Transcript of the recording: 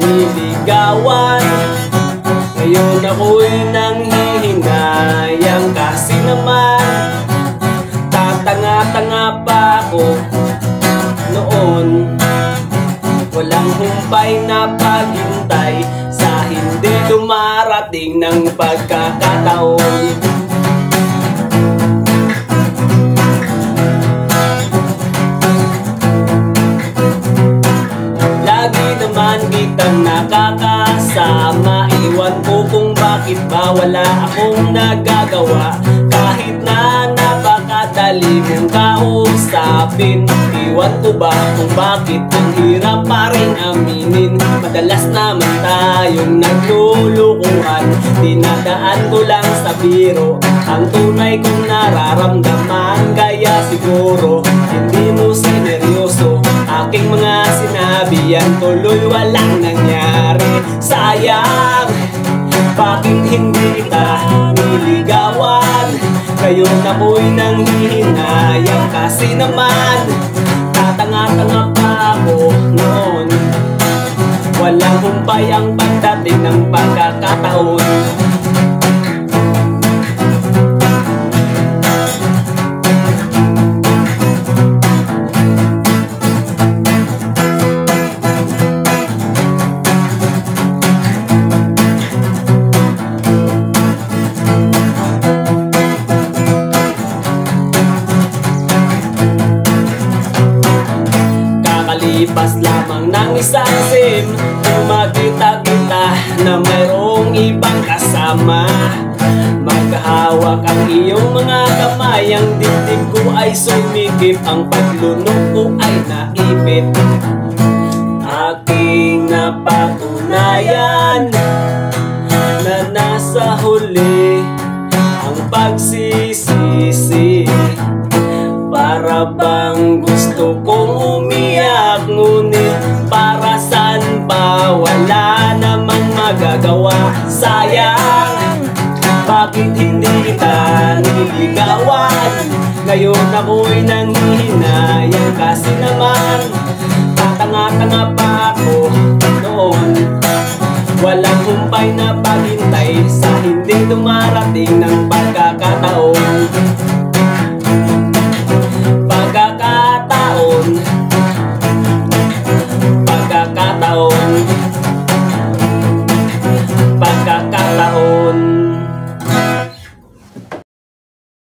niligawan. Ngayon ako'y nanghihinayang kasi naman tatanga-tanga pa ako noon. Walang humpay na paghintay sa hindi dumarating ng pagkakataon. Lagi naman kitang nakakasama, iwan ko kung bakit ba wala akong nagagawa. Kahit na napakadali mong kausapin, iwan ko ba kung bakit ang hirap pa rin aminin. Madalas naman tayong naglulukuhan, dinadaan ko lang sa biro ang tunay kong nararamdaman. Kaya siguro hindi mo sineryoso aking mga sinabi, yan tuloy walang nangyari. Sayang, bakit hindi ka niligawan? Ngayon ako'y nanghihinayang kasi naman tatanga-tanga pa ako noon. Walang humpay ang pagdating ng pagkakataon. Lipas lamang ng isang sim, kung makita-kita na mayroong ibang kasama. Magkahawak ang iyong mga kamay, ang dibdib ko ay sumikip, ang paglunok ko ay naipit. Aking napatunayan na nasa huli ang pagsisisi. Para bang gusto kong umiyak, ngunit para saan pa wala namang magagawa. Sayang, bakit hindi kita niligawan? Ngayon ako'y nanghihinayang kasi naman tatanga-tanga pa ako noon. Walang humpay na paghintay sa hindi dumarating ng pagkakataon.